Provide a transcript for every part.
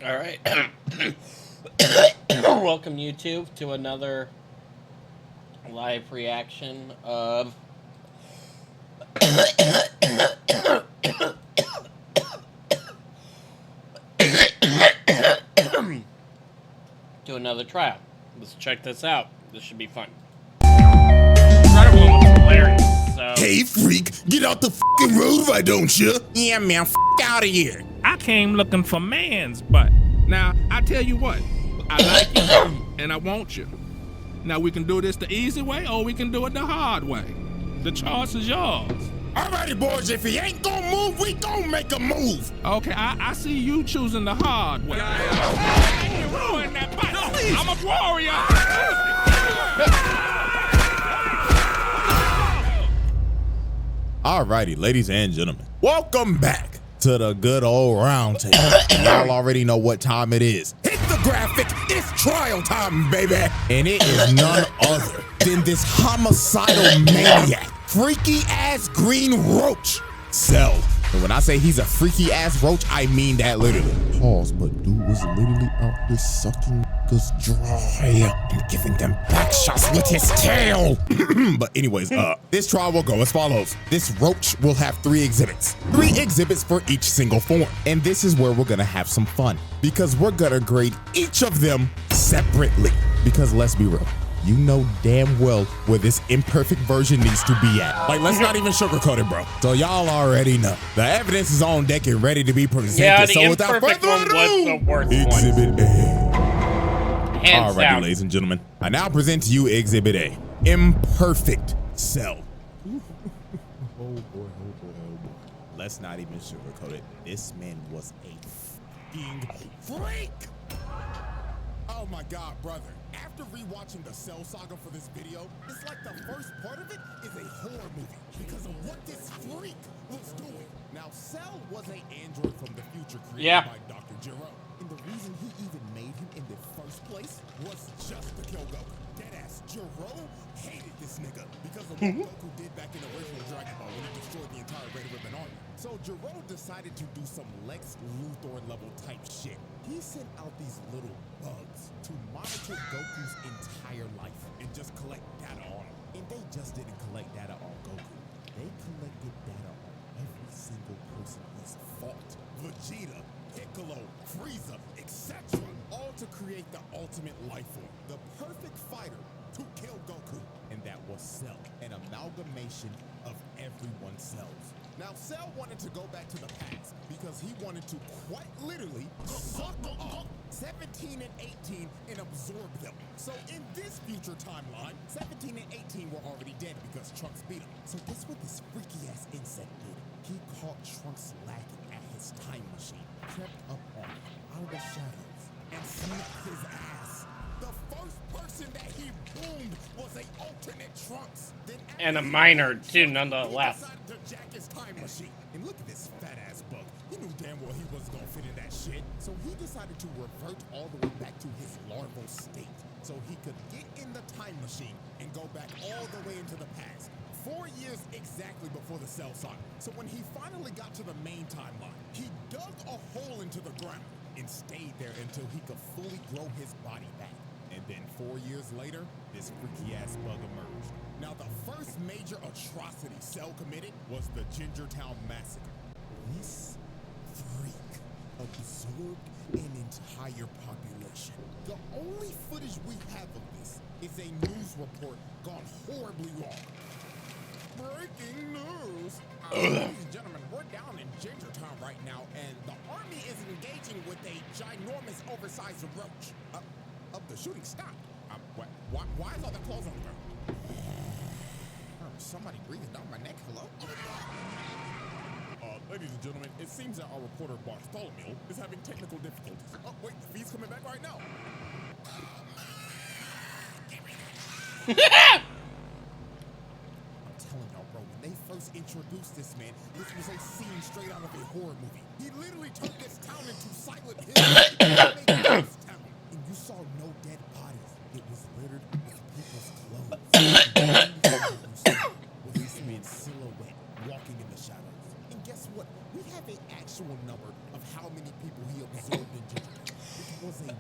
All right. Welcome, YouTube, to another live reaction of to another trial. Let's check this out. This should be fun. Another one was hilarious. So. Hey, freak, get out the fucking road, why don't you? Yeah, man, out of here. I came looking for man's butt. Now, I tell you what, I like you, and I want you. Now, we can do this the easy way, or we can do it the hard way. The choice is yours. Alrighty, boys, if he ain't gonna move, we gonna make a move. Okay, I see you choosing the hard way. I ain't ruin that butt. No, I'm a warrior. Alrighty, ladies and gentlemen, welcome back to the good old round table. Y'all already know what time it is. Hit the graphic, it's trial time, baby. And it is none other than this homicidal maniac, freaky ass green roach, Cell. And when I say he's a freaky ass roach, I mean that literally. Pause, but dude was literally out there sucking niggas dry and giving them back shots with his tail. But anyways, this trial will go as follows. This roach will have 3 exhibits. 3 exhibits for each single form. And this is where we're gonna have some fun, because we're gonna grade each of them separately. Because let's be real, you know damn well where this imperfect version needs to be at. Like, let's not even sugarcoat it, bro. So y'all already know. The evidence is on deck and ready to be presented. Yeah, the so without imperfect further one ado, was the worst Exhibit A. Hands Alrighty, down. ladies and gentlemen, I now present to you Exhibit A, Imperfect Cell. Oh boy, oh boy, oh boy. Let's not even sugarcoat it. This man was a f***ing freak. Oh my God, brother. After rewatching the Cell saga for this video, it's like the first part of it is a horror movie because of what this freak was doing. Now, Cell was an android from the future created by Dr. Gero. And the reason he even made him in the first place was just to kill Goku. Deadass Gero hated this nigga because of what Goku did back in the original Dragon Ball when he destroyed the entire Red Ribbon Army. So Gero decided to do some Lex Luthor level type shit. He sent out these little bugs to monitor Goku's entire life and just collect data on him. And they just didn't collect data on Goku. They collected data on every single person he's fought. Vegeta, Piccolo, Frieza, etc. All to create the ultimate life form. The perfect fighter to kill Goku. And that was Cell, an amalgamation of everyone's cells. Now, Cell wanted to go back to the past because he wanted to quite literally suck up 17 and 18 and absorb them. So in this future timeline, 17 and 18 were already dead because Trunks beat him. So guess what this freaky ass insect did? He caught Trunks lacking at his time machine, crept up on him out of the shadows, and smacked his ass. The first person that he boomed was an alternate Trunks. And a minor, too, nonetheless. To jack his time machine. And look at this fat ass bug. He knew damn well he wasn't gonna fit in that shit. So he decided to revert all the way back to his larval state so he could get in the time machine and go back all the way into the past. 4 years exactly before the Cell saga. So when he finally got to the main timeline, he dug a hole into the ground and stayed there until he could fully grow his body back. And then 4 years later, this freaky ass bug emerged. Now, the first major atrocity Cell committed was the Gingertown Massacre. This freak absorbed an entire population. The only footage we have of this is a news report gone horribly wrong. Breaking news! Ladies and gentlemen, we're down in Gingertown right now, and the army is engaging with a ginormous, oversized roach. The shooting stopped. Why is all the clothes on the ground? Somebody breathing down my neck. Hello? Ladies and gentlemen, it seems that our reporter Bartholomew is having technical difficulties. Oh, wait, the feed's coming back right now. I'm telling y'all, bro, when they first introduced this man, this was a scene straight out of a horror movie. He literally turned this town into Silent Hill. And you saw no dead bodies. It was littered with people's clothes. With this man's silhouette walking in the shadows. And guess what? We have an actual number of how many people he absorbed in Ginger. It was a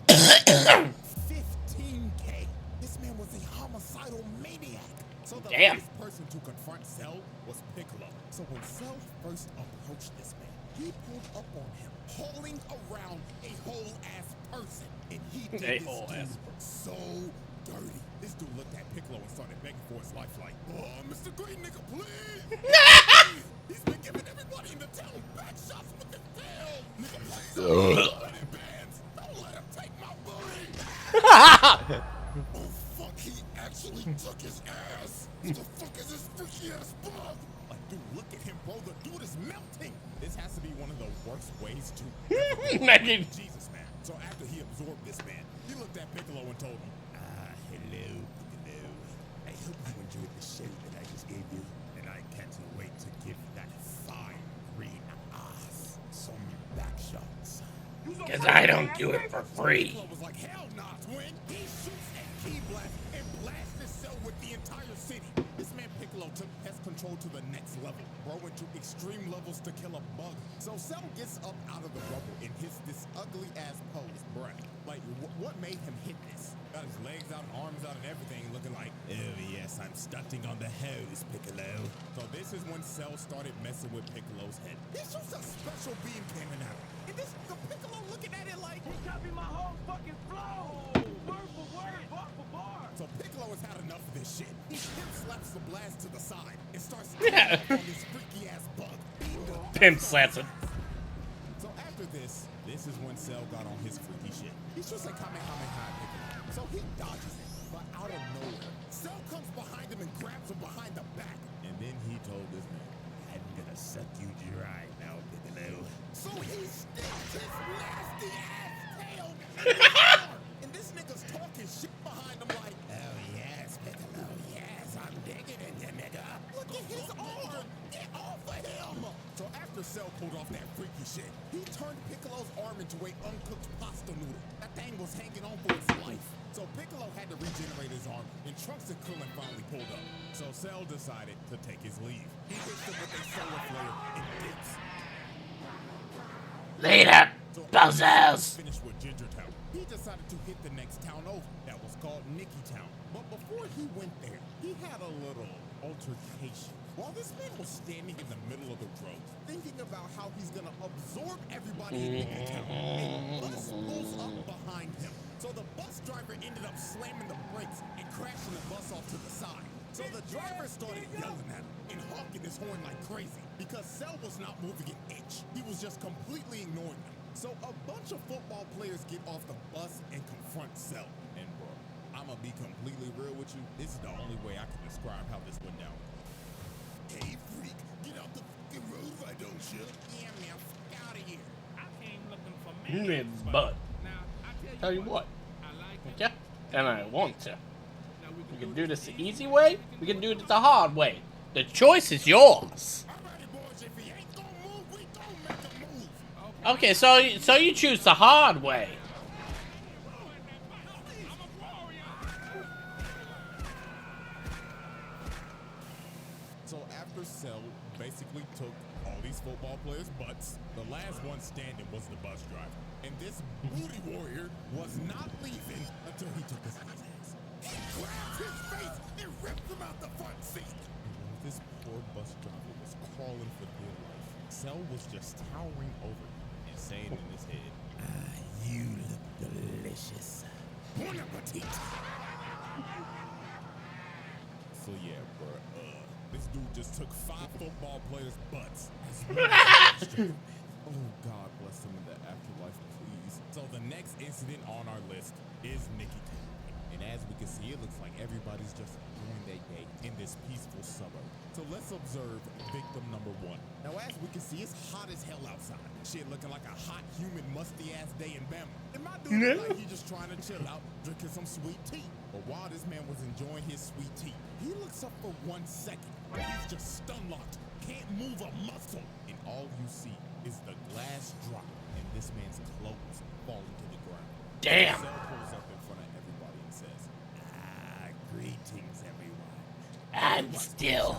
15K. This man was a homicidal maniac. So the first person to confront Cell was Piccolo. So when Cell first approached this man, he pulled up on him, hauling around a whole-ass person. And he did this dude so dirty. This dude looked at Piccolo and started begging for his life like, oh, Mr. Green nigga, please. He's been giving everybody in the town back shots with his tail. Nigga, please don't let him take my booty. Oh, fuck, he actually took his ass. What the fuck is this freaky ass bug? Like, dude, look at him, bro. The dude is melting. This has to be one of the worst ways to Jesus, man. So after he absorbed this man, he looked at Piccolo and told him, hello, Piccolo. I hope you enjoyed the show that I just gave you. And I can't wait to give that fine green ass some back shots. Because I don't do it for free. Piccolo was like, hell nah, twin. He shoots and key blast and blasts his cell with the entire city. This man Piccolo took pest control to the next level, bro, into extreme levels to kill a bug. So Cell gets up out of the rubble and hits this ugly ass pose, bruh. Like, what made him hit this? Got his legs out and arms out and everything, looking like, oh yes, I'm stunting on the hose, Piccolo. So this is when Cell started messing with Piccolo's head. He shoots a special beam cannon at him. And this the Piccolo looking at it like, he copied my whole fucking flow. Word for word, bar for bar. So Piccolo has had enough of this shit. He hip slaps the blast to the side and starts on this freaky ass bug. Pimp slaps it. So after this is when Cell got on his freaky shit. He's just like Kamehameha Piccolo. So he dodges it, but out of nowhere, Cell comes behind him and grabs him behind the back. And then he told this man, I'm gonna suck you dry now, Piccolo. So he sticks his nasty ass tail and this nigga's talking shit behind him like, oh yes, Piccolo, yes, I'm digging it, nigga. Look at his arm. Get off of him. So after Cell pulled off that freaky shit, he turned Piccolo's arm into a uncooked pasta noodle. That thing was hanging on for its life. So Piccolo had to regenerate his arm, and Trunks and Krillin finally pulled up. So Cell decided to take his leave. He hits him with a solar flare and dips. Later, So buzzers. finished with Ginger Town. He decided to hit the next town over. That was called Nicky Town. But before he went there, he had a little altercation. While this man was standing in the middle of the road, thinking about how he's gonna absorb everybody in Nicky Town, a bus pulls up behind him. So the bus driver ended up slamming the brakes and crashing the bus off to the side. So the driver started yelling at him and honking his horn like crazy because Cell was not moving an inch. He was just completely ignoring them. So a bunch of football players get off the bus and confront Cell. And bro, I'm gonna be completely real with you. This is the only way I can describe how this went down. Hey freak, get out the fucking road, why don't you? Yeah, man, fuck out of here. I came looking for You man. need butt. Now, I Tell you what. I like it. Yeah, and I want to. Now We can do this the easy way. We can do it the hard way. The choice is yours. Alrighty, boys, if he ain't gonna move, we gonna make a move. Okay, so you choose the hard way. So after Cell basically took all these football players' butts, the last one standing was the bus driver. And this booty warrior was not leaving until he took his ass. He grabbed his face and ripped him out the front seat. And while this poor bus driver was crawling for dear life, Cell was just towering over him and saying in his head, you look delicious. Bon appetit. So yeah, bro, this dude just took 5 football players' butts. Oh, God bless him in the afterlife, please. So the next incident on our list is Nicky Town. And as we can see, it looks like everybody's just enjoying their day in this peaceful suburb. So let's observe victim number 1. Now, as we can see, it's hot as hell outside. Shit looking like a hot, humid, musty-ass day in Bama. And my dude look like he just trying to chill out, drinking some sweet tea. But while this man was enjoying his sweet tea, he looks up for 1 second. He's just stun-locked, can't move a muscle. And all you see is the glass drop and this man's clothes falling to the ground. Damn. Cell pulls up in front of everybody and says, greetings, everyone. I'm still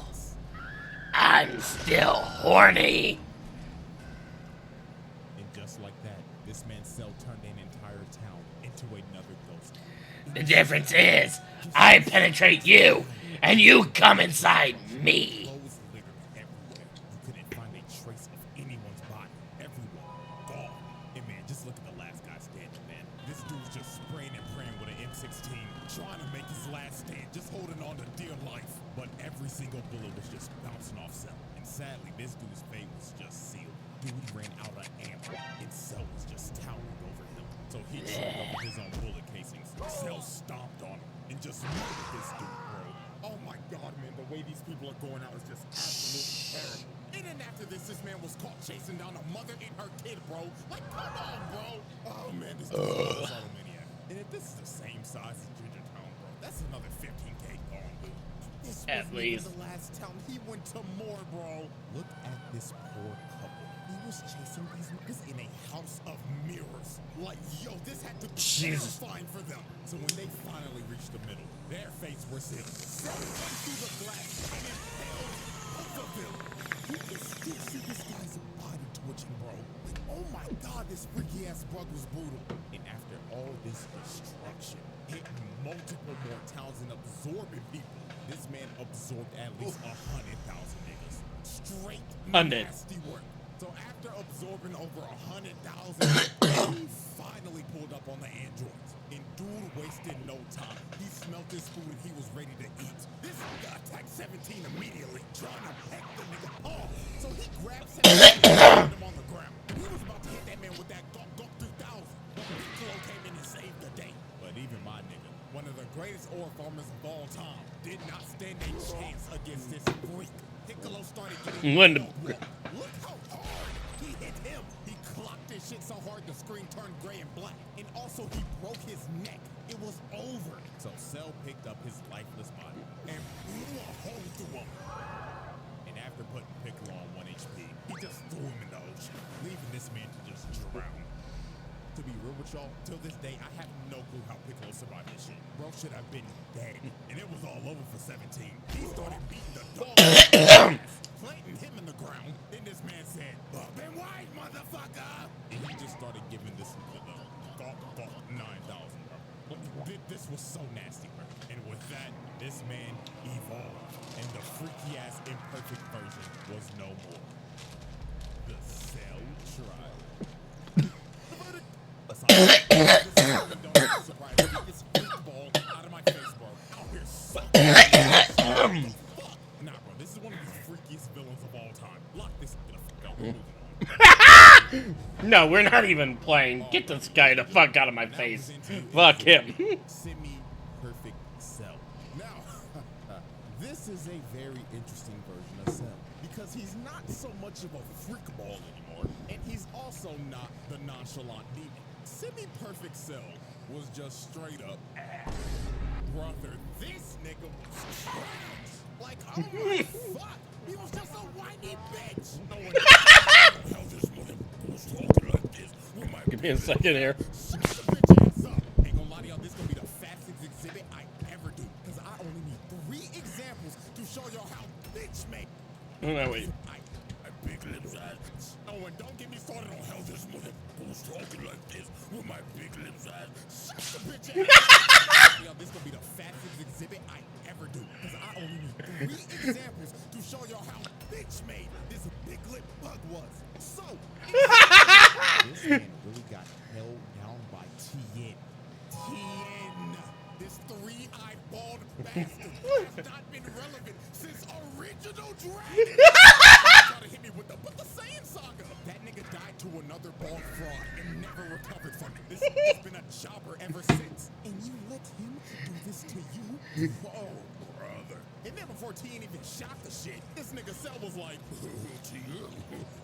horny. to another ghost. The difference is, I penetrate you, and you come inside me. Clothes littered everywhere. You couldn't find a trace of anyone's body. Everyone gone. And man, just look at the last guy standing, man. This dude's just spraying and praying with an M16, trying to make his last stand, just holding on to dear life. But every single bullet was just bouncing off Cell. And sadly, this dude's fate was just sealed. Dude ran out of ammo, and Cell was just towering over him. So he choked over his own bullet casings. Cell stomped on him and just murdered this dude, bro. Oh my God, man, the way these people are going out is just absolutely terrible. And then after this man was caught chasing down a mother and her kid, bro. Like, come on, bro. Oh man, this dude is a maniac. And if this is the same size as Ginger Town, bro, that's another 15K gone, dude. This At wasn't least. even the last town. He went to more, bro. Look at this poor couple. He was chasing these niggas in a house of mirrors. Like, yo, this had to be terrifying for them. So when they finally reached the middle, their fates were sealed. Cell went through the glass and impaled both of them. You can still see this guy's body twitching, bro. Like, oh my God, this freaky ass bug was brutal. And after all this destruction, hitting multiple more towns and absorbing people, this man absorbed at least 100,000 niggas. Straight nasty work. So after absorbing over 100,000, he finally pulled up on the androids. And dude wasted no time. He smelt his food and he was ready to eat. This guy attacked 17 immediately, trying to peck the nigga paw. So he grabbed 17 and put him on the ground. He was about to hit that man with that Gok 3000. But Legault came in and saved the day. But even my nigga, one of the greatest ore farmers of all time, did not stand a chance against this freak. Piccolo started getting Look how hard he hit him. He clocked this shit so hard the screen turned gray and black. And also he broke his neck. It was over. So Cell picked up his lifeless body and blew a hole through him. And after putting Piccolo on 1 HP, he just threw him in the ocean, leaving this man to just drown. To be real with y'all, till this day, I have no clue how Piccolo survived this shit. Bro should have been dead. And it was all over for 17. He started beating the dog out of his ass, planting him in the ground. Then this man said, "Up and wide, motherfucker!" And he just started giving this nigga the Gok 9000, bro. This was so nasty, bro. And with that, this man evolved. And the freaky-ass imperfect version was no more. The Cell Tribe. Nah, bro, this is one of the freakiest villains of all time. Lock this No, we're not even playing. Get this guy the fuck out of my face. Fuck him. Semi-perfect Cell. Now, this is a very interesting version of Cell because he's not so much of a freak ball anymore, and he's also not the nonchalant demon. Semi-perfect Cell was just straight up brother. This nigga was trash. Like, oh my fuck, he was just a whiny bitch. No one hell this mother was talking like this. Give me a second here. Shut the bitch ass up. Ain't gonna lie to y'all, this gonna be the fastest exhibit I ever do. Cause I only need 3 examples to show y'all how bitch made. Oh, no, wait. I big lips ass. No one don't get me started on how this mother was talking like this with my big lips ass. Shut the bitch ass. Yo, this gonna be the fastest exhibit I ever do. Cause I only need 3 examples to show y'all how bitch made this big lip bug was. So this man really got held down by Tien. This 3-eyed bald bastard has not been relevant since original Dragon. Try to hit me with the Saiyan saga. That nigga died to another bald fraud and never recovered from it. This has been a jobber ever since. And you let him do this to you? Oh, brother. And then before Tien even shot the shit, this nigga Cell was like, Tien,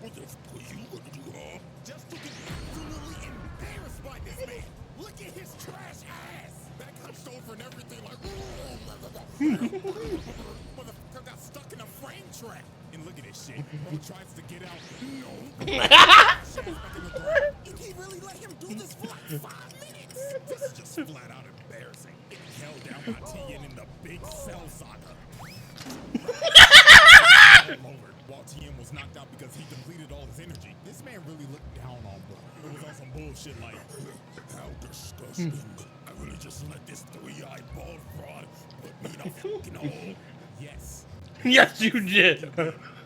what the fuck are you gonna do, huh? Just to get absolutely embarrassed by this man. Look at his trash ass. That hunched over and everything like, motherfucker got stuck in a frame trap. And look at this shit. Bro tries to get out. No. And he really let him do this for like 5 minutes. This is just flat out embarrassing. It held down by Tien in the big Cell saga. All over. while TM was knocked out because he depleted all his energy. This man really looked down on bro. It was on some bullshit like, how disgusting. I really just let this three-eyed bald fraud put me in a fucking hole. Yes. Yes, you did.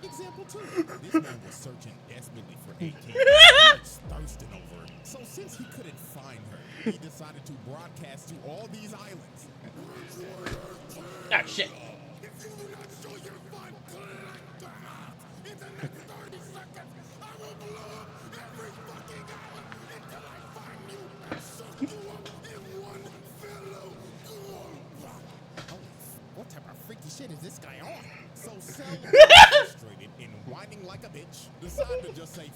Example 2. This man was searching desperately for 18. He was thirsting over it. So since he couldn't find her, he decided to broadcast to all these islands. Ah, shit. If you do not show your fun, in the next 30 seconds, I will blow up every fucking island until I find you and suck you up in one fellow. What type of freaky shit is this guy on? So Cell, frustrated and whining like a bitch, decided to just say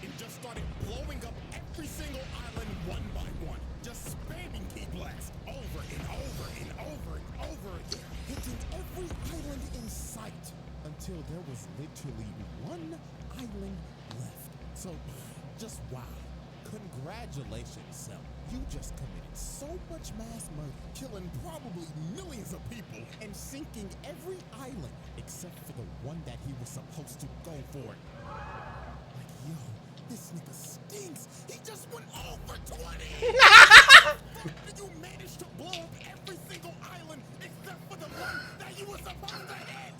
and just started blowing up every single island one by one, just spamming key blasts over and over and over and over again, hitting every island in sight until there was literally one island left. So, just wow. Congratulations, Cell. You just committed so much mass murder, killing probably millions of people and sinking every island except for the one that he was supposed to go for. Like, yo, this nigga stinks. He just went over 20. Did you manage to blow up every single island except for the one that you were supposed to hit?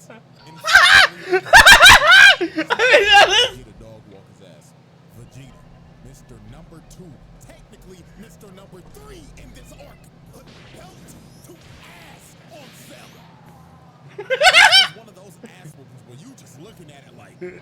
Vegeta dog walk his ass. Vegeta, Mr. Number 2, technically Mr. Number 3 in this arc, put belt to ass on Cell. This is one of those ass whoopers where you just looking at it like, damn,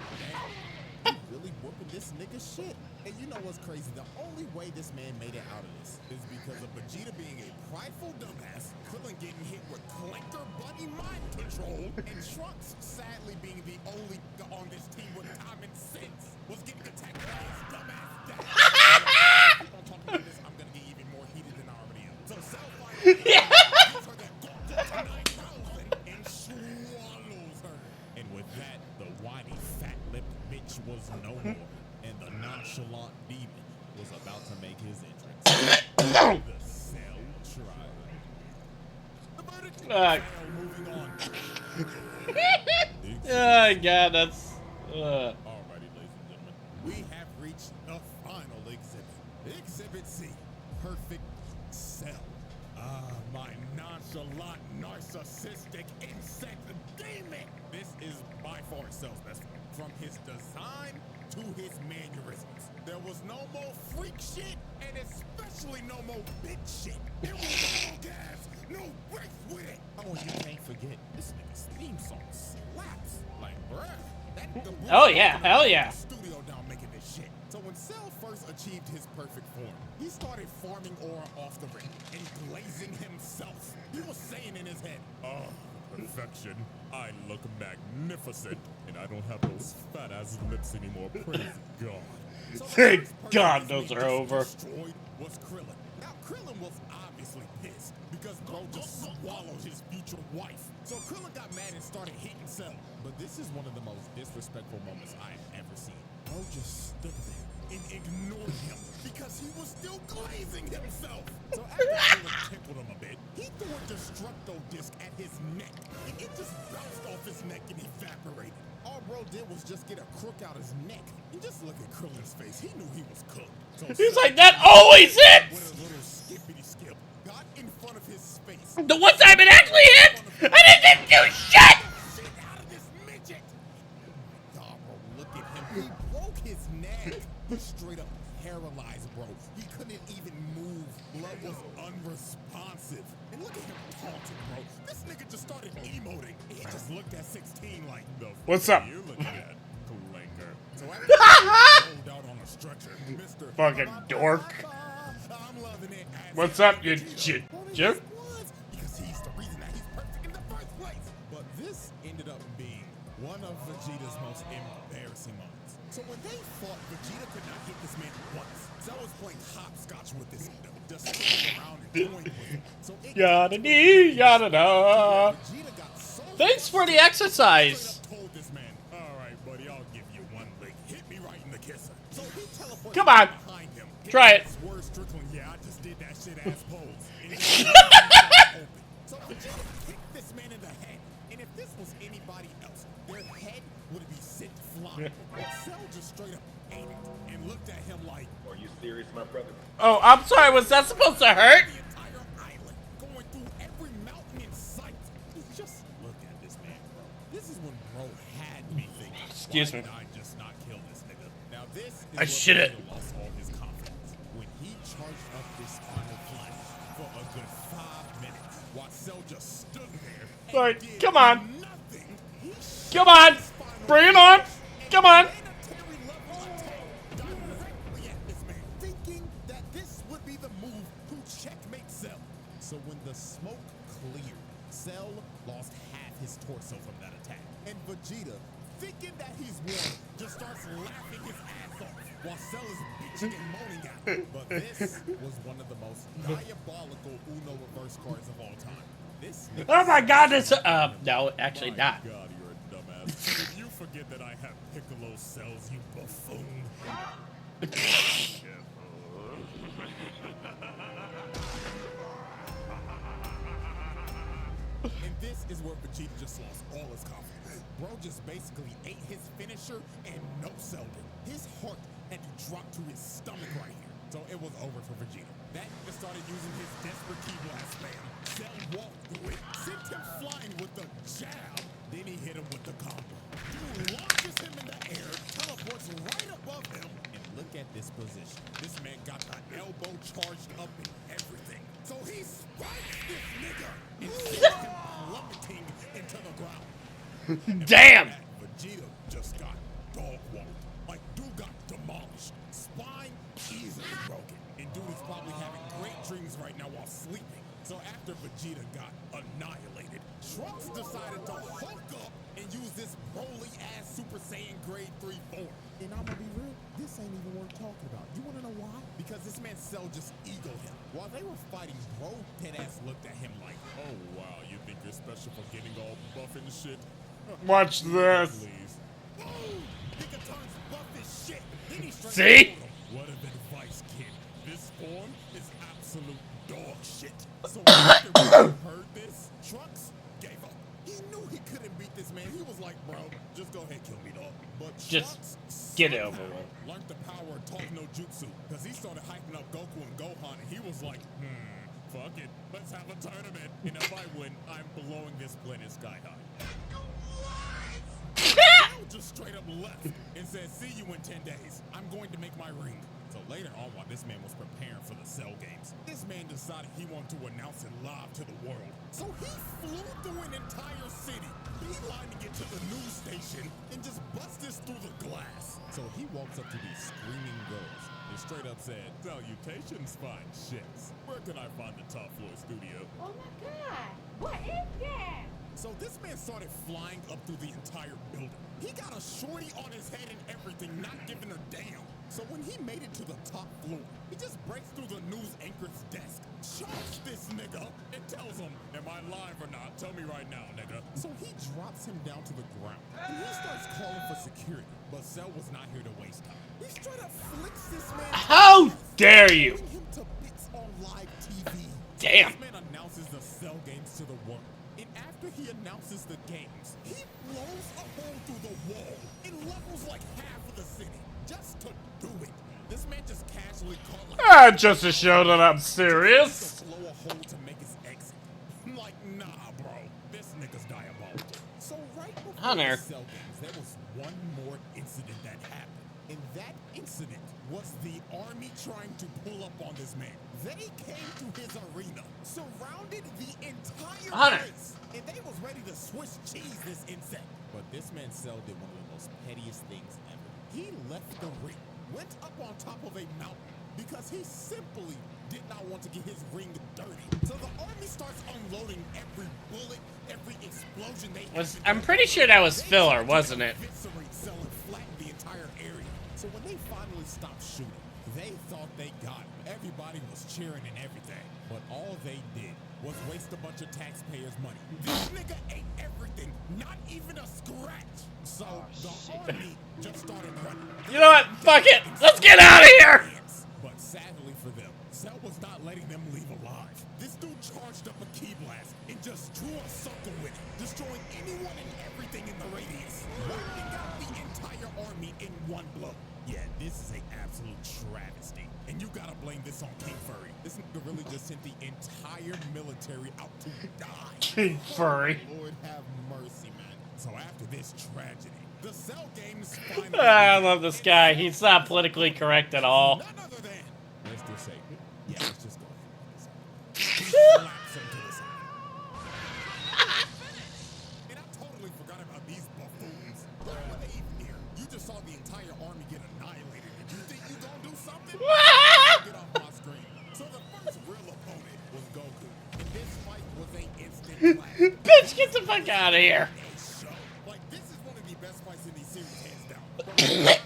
you really whooping this nigga shit. And you know what's crazy? The only way this man made it out of this is because of Vegeta being a prideful dumbass, Krillin getting hit with collector buddy mind control, and Trunks sadly being the only on this team with common sense was getting attacked by his dumbass dad. Keep on talking about this, I'm gonna get even more heated than I already am. So Cell finally gives her that Goku 9000 and swallows her. And with that, the whiny fat-lipped bitch was no more. And the nonchalant demon was about to make his entrance. The Cell trial. The verdict. Moving on. Oh god, that's. Alrighty, ladies and gentlemen, we have reached the final exhibit. Exhibit C, Perfect Cell. My nonchalant, narcissistic insect demon. This is by far Cell's best friend. From his design to his mannerisms. There was no more freak shit, and especially no more bitch shit. It was all gas, no breaks with it. Oh, and you can't forget, this nigga's theme song slaps. Like, bruh. Oh yeah, hell yeah. Studio down making this shit. So when Cell first achieved his perfect form, he started farming aura off the ring and glazing himself. He was saying in his head, oh, perfection. I look magnificent, and I don't have those fat ass lips anymore. Praise God. So Thank God those are over. Destroyed was Krillin. Now Krillin was obviously pissed because bro just swallowed his future wife. So Krillin got mad and started hitting Cell. But this is one of the most disrespectful moments I've ever seen. Bro just stood there and ignored him because he was still glazing himself. So after Krillin tickled him a bit, he threw a destructo disc at his neck, and it just bounced off his neck and evaporated. All bro did was just get a crook out his neck. And just look at Krillin's face. He knew he was cooked. So He's like, that always hits! with a little skippity skip, got in front of his space. The one time it actually hit, and it didn't do shit! Shit out of this midget! Oh my God, bro, look at him. He broke his neck. He straight up paralyzed, bro. He couldn't even move. Blood was unresponsive. And look at him taunting, bro. This nigga just started emoting. He just looked at 16 like, the What's fuck up? you looking at, Clanker? So after he rolled out on a stretcher, Mr. Fucking dork. I'm loving it. What's up, you Jim? Because he's the reason that he's perfect in the first place. But this ended up being one of Vegeta's most embarrassing moments. So when they fought, Vegeta could not hit this man once. Cell was playing hopscotch with this just spinning around and toying with him. So it Yada dee, yada da. Vegeta got so Thanks for the exercise. told this man, all right, buddy, I'll give you one lick. Hit me right in the kisser. So he teleported Come on. behind him. Try it. Word Strickland, yeah, I just did that shit ass pose. And it open. So Vegeta kicked this man in the head. And if this was anybody else, their head would be like. Are you serious, my brother? Oh, I'm sorry. Was that supposed to hurt? The entire island, going through every mountain in sight. Just look at this man, bro. This is when bro had me thinking. Excuse me. Why did I just not kill this nigga? Now this is I where shit it. Vegeta lost all his confidence. When he charged up this final flash for a good 5 minutes, while Cell just stood there. And Alright, did come on. nothing. He Come on. Bring it on. Come on. planetary level attack directly at this man, thinking that this would be the move to checkmate Cell. So when the smoke cleared, Cell lost half his torso from that attack. And Vegeta, thinking that he's won, just starts laughing his ass off while Cell is bitching and moaning at him. But this was one of the most diabolical Uno reverse cards of all time. This Oh my God! This. No, actually not. God, you're a dumbass. Did you forget that I have Piccolo cells, you buffoon? And this is where Vegeta just lost all his confidence. Bro just basically ate his finisher and no sold it. His heart had to drop to his stomach right here. So it was over for Vegeta. That nigga started using his desperate key blast spam. Cell walked through it, sent him flying with the jab, then he hit him with the combo. Dude launches him in the air, teleports right above him, and look at this position. This man got the elbow charged up and everything. So he spikes this nigga and sends him plummeting into the ground. Damn. Vegeta just got dog walked. Like, dude got demolished. Spine easily broken. And dude is probably having great dreams right now while sleeping. So after Vegeta got annihilated, Trunks decided to hulk up and use this Broly-ass Super Saiyan Grade 3 form. And I'm gonna be real, this ain't even worth talking about. You wanna know why? Because this man Cell just eagled him. While they were fighting, bro, deadass looked at him like, oh wow, you think you're special for getting all buff and shit? Watch this. Please. Oh, nigga turns buff as shit. Then he straight See? told him, what of advice, kid? This form is absolute dog shit. So after we heard this, Trunks gave up. He knew he couldn't beat this man. He was like, bro, just go ahead, kill me, dog. But Just Trunks get it over somehow with. learned the power of talk no jutsu, because he started hyping up Goku and Gohan, and he was like, fuck it, let's have a tournament. And if I win, I'm blowing this planet sky high. Just straight up left and said, see you in 10 days. I'm going to make my ring. So later on, while this man was preparing for the Cell Games, this man decided he wanted to announce it live to the world. So he flew through an entire city, beelining it to the news station, and just bust this through the glass. So he walks up to these screaming girls and straight up said, salutations, fine shits. Where can I find the top floor studio? Oh my God, what is that? So this man started flying up through the entire building. He got a shorty on his head and everything, not giving a damn. So when he made it to the top floor, he just breaks through the news anchor's desk, chokes this nigga, and tells him, am I live or not? Tell me right now, nigga. So he drops him down to the ground, and he starts calling for security. But Cell was not here to waste time. He straight up flicks this man. How dare you? Putting him to bits on live TV. Damn. This man announces the Cell Games to the world. And after he announces the games, he blows a hole through the wall and levels like half of the city just to do it. This man just casually caught like Just to show that I'm serious. to blow a hole to make his exit. I'm like, nah, bro, this nigga's diabolical. So right before Hunter. the Cell Games, there was one more incident that happened. And that incident was the army trying to pull up on this man. They came to his arena, surrounded the entire Hunter. place, and they was ready to Swiss cheese this insect. But this man Cell did one of the most pettiest things ever. He left the ring, went up on top of a mountain, because he simply did not want to get his ring dirty. So the army starts unloading every bullet, every explosion they have. I'm pretty sure that was filler, wasn't it? Eviscerate Cell and flatten the entire area. So when they finally stopped shooting, they thought they got him. Everybody was cheering and everything. But all they did was waste a bunch of taxpayers' money. This nigga ate everything, not even a scratch. So the army just started running. You know what? Fuck it. Let's get out of here. But sadly for them, Cell was not letting them leave alive. This dude charged up a key blast and just drew a circle with it, destroying anyone and everything in the radius, wiping out the entire army in one blow. Yeah, this is an absolute travesty. And you gotta blame this on King Furry. This nigga really just sent the entire military out to die. King Furry. Lord have mercy, man. So after this tragedy, the Cell games finally I love this guy. He's not politically correct at all. none other than, let's just say, yeah, let's just go ahead. He slaps him to the side. And I totally forgot about these buffoons. Why were they even here? You just saw the entire army get annihilated. And you think you gonna do something? Get off my screen. So the first real opponent was Goku. And this fight was an instant clash. Bitch, get the fuck out of here. A show. Like, this is one of the best fights in these series, hands down. Going back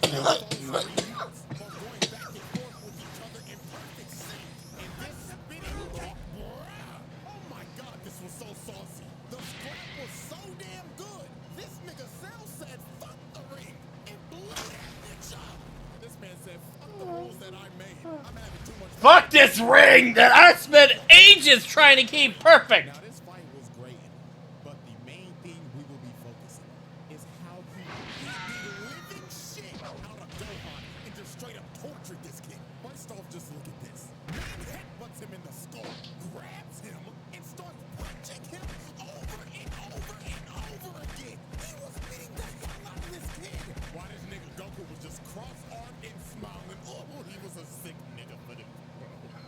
and forth with each other in perfect sync. And this spinning kick, bruh. Oh my god, this was so saucy. The scrap was so damn good. This nigga Cell said, fuck the ring, and blew that bitch up. This man said, fuck the rules that I made. I'm having too much fun. Fuck this ring that I spent ages trying to keep perfect. Now this fight was great, but the main thing we will be focusing on is how he beat the living shit out of Gohan and just straight up tortured this kid. First off, just look at this. Man headbutts him in the skull, grabs him, and starts punching him over and over and over again. He was beating the hell out of this kid. Why this nigga Goku was just cross-armed and smiling. Oh, he was a sick nigga for them.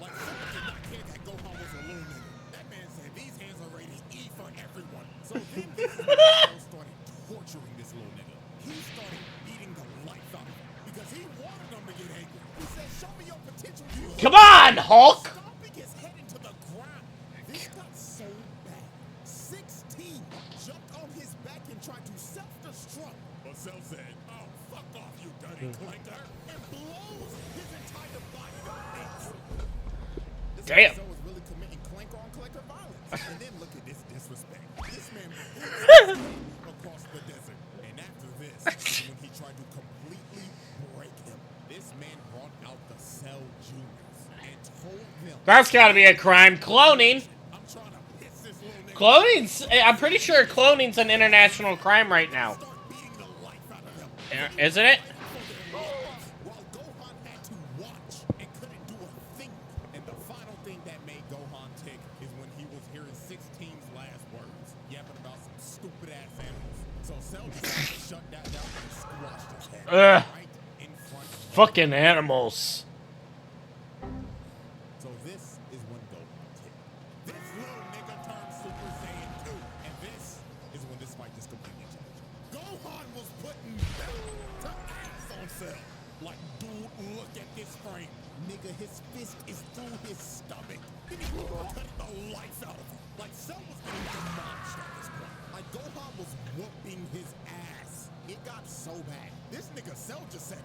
Like, someone did not care that Gohan was a little nigga. That man said these hands are rated E for everyone. So then this is when Cell started torturing this little nigga. He started beating the life out of him because he wanted him to get angry. He said, show me your potential. Come on, Hulk. Stomping his head into the ground. This got so bad. 16 jumped on his back and tried to self-destruct. But Cell said, oh, fuck off, you dirty clanker, and blows his entire body to bits. This Damn. Cell was really committing clanker-on-clanker violence. And then look at this disrespect. This man across the desert. And after this, when he tried to completely break him, this man brought out the Cell Juniors and told them, That's gotta be a crime. Cloning. I'm trying to piss this little nigga. Cloning's, I'm pretty sure cloning's an international crime right now. Start beating the life out of them. Isn't it? While Gohan had to watch and couldn't do a thing. And the final thing that made Gohan tick is when he was hearing 16's last words, yapping about some stupid ass animals. So Cell decided to shut that down and squashed his head Ugh. right in front of him. Fucking animals. So this is when Gohan ticked. This little nigga turned Super Saiyan 2. And this is when this fight just completely changed. Gohan was putting belt to ass on Cell. Like, dude, look at this frame. Nigga, his fist is through his stomach. Then he cut the life out of him. Like, Cell was getting demolished at this point. Like, Gohan was whooping his ass. It got so bad. This nigga Cell just said,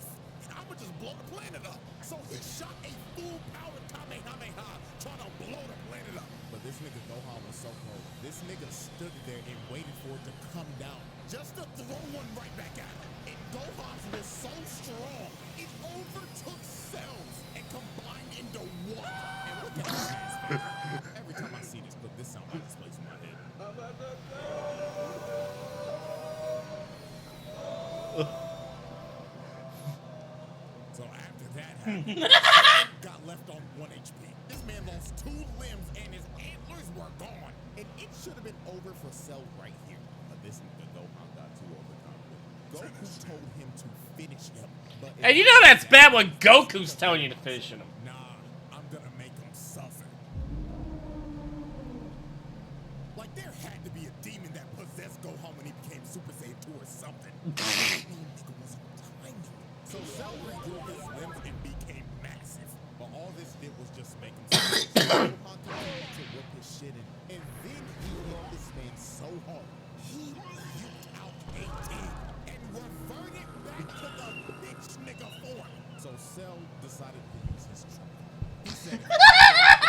I'ma just blow the planet up. So he shot a full power Kamehameha trying to blow the planet up. But this nigga Gohan was so cold. This nigga stood there and waited for it to come down just to throw one right back at him. And Gohan's was so strong, it overtook Cell's and combined into one. And look at this man's face. Every time I see this clip, this sound like this plays in my head. So after that happened, got left on 1 HP. This man lost 2 limbs and his antlers were gone. And it should have been over for Cell right here. But this nigga Gohan got too overconfident. Goku told him to finish him. But And you know that's bad when Goku's telling you to finish him. nah, I'm gonna make him suffer. Like there had to be a demon that possessed Gohan when he became Super Saiyan 2 or something. Nigga was tiny. So Cell regrew his limbs and became massive. But all this did was just make him suffer. Gohan continued to whip his shit in. And then he hit this man so hard, he puked out 18 and reverted back to the bitch nigga form. So Cell decided to use his trunk. He said, everybody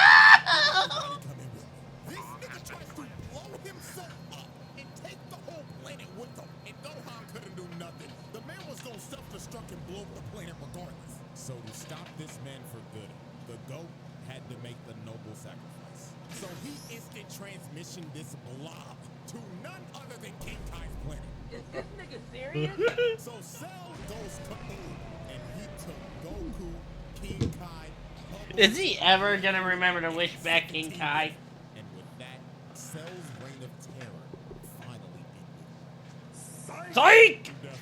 come in with me. This nigga tries to blow himself up and take the whole planet with him. And Gohan couldn't do nothing. The man was gonna self-destruct and blow up the planet regardless. So to stop this man for good, the GOAT had to make the noble sacrifice. So he instant transmission this blob to none other than King Kai's planet. Is this nigga serious? So Cell goes kaboom, and he took Goku, King Kai, Bubbles, Is he ever gonna remember to wish back King Kai? and with that, Cell's reign of terror finally ended. Psych! Death,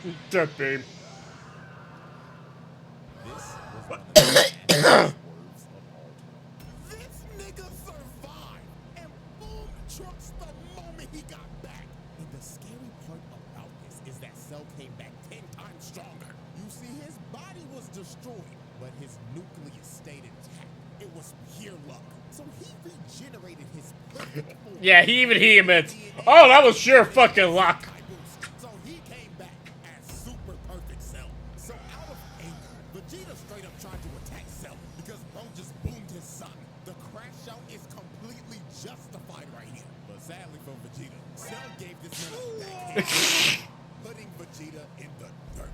babe. Death, babe. This was one of the nastiest words of all time. This nigga survived, and boom trucks the moment he got back. And the scary part about this is that Cell came back 10 times stronger. You see, his body was destroyed, but his nucleus stayed intact. It was pure luck. So he regenerated his perfect form. Yeah, even he admits, oh, that was sure fucking luck. So he came back as super perfect Cell. So out of anger, Vegeta straight up tried to attack Cell because bro just boomed his son. The crash out is completely justified right here. But sadly for Vegeta, Cell gave this man a backhand, putting Vegeta in the dirt.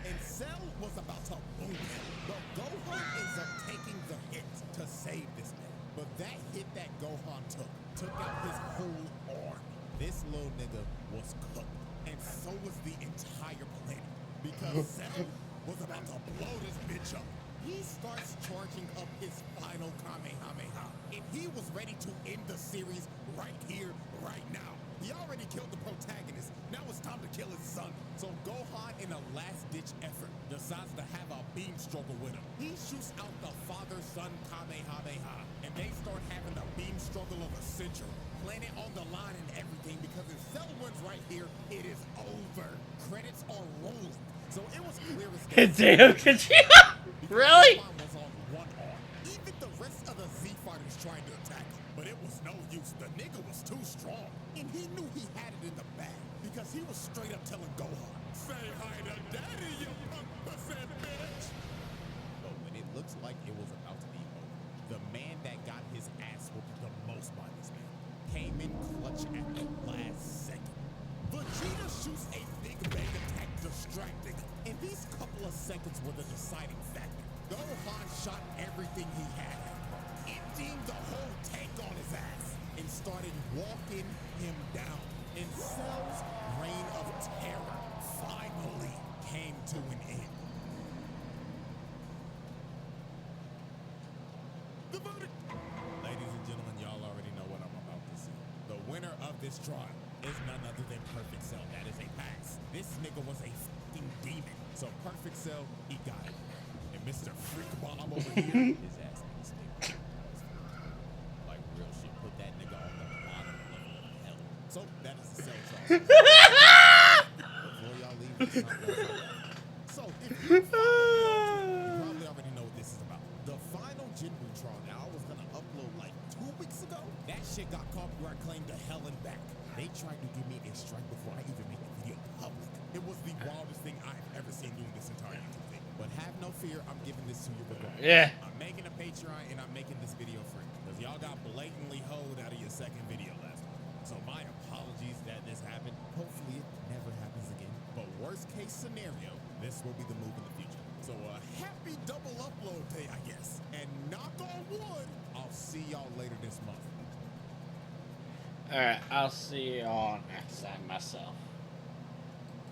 And Cell was about to boom him, but Gohan ends up taking the hit to save this man. But that hit that Gohan took out his whole arm. This little nigga was cooked, and so was the entire planet, because Cell was about to blow this bitch up. He starts charging up his final Kamehameha, and he was ready to end the series right here, right now. He already killed the protagonist. Now it's time to kill his son. So Gohan, in a last-ditch effort, decides to have a beam struggle with him. He shoots out the father-son Kamehameha, and they start having the beam struggle of a century. Planet on the line and everything, because if Cell wins right here, it is over. Credits are rolling. So it was clear as day. Damn, really? Gohan was on one arm. Even the rest of the Z fighters tried to attack him, but it was no use. The nigga was too strong, and he knew he had it in the bag because he was straight up telling Gohan, "Say hi to daddy, you punk percent bitch." But when it looks like it was about to be over, the man that got his ass whooped the most by this man came in clutch at the last second. Vegeta shoots a big bang attack, distracting him, and these couple of seconds were the deciding factor. Gohan shot everything he had at him, emptying the whole tank on his ass, and started walking him down. And Cell's reign of terror finally came to an end. The verdict. Ladies and gentlemen, y'all already know what I'm about to see. The winner of this trial is none other than Perfect Cell. That is a pass. This nigga was a fucking demon. So Perfect Cell, he got it. And Mr. Freak Bomb over here, his ass in the stick. Like real shit. Put that nigga on the bottom level of hell. So that is the Cell trial. Before y'all leave, it's not gonna stop. So if you probably already know what this is about. The final Jinbu trial that I was gonna upload like 2 weeks ago, that shit got copyright claimed to hell and back. They tried to give me a strike before I even made the video public. It was the wildest thing I've ever seen doing this entire YouTube thing. But have no fear, I'm giving this to you regardless. Yeah. I'm making a Patreon and I'm making this video free. Because y'all got blatantly hoed out of your second video last month. So my apologies that this happened. Hopefully it never happens again. But worst case scenario, this will be the move in the future. So a happy double upload day, I guess. And knock on wood, I'll see y'all later this month. Alright, I'll see you on next time myself.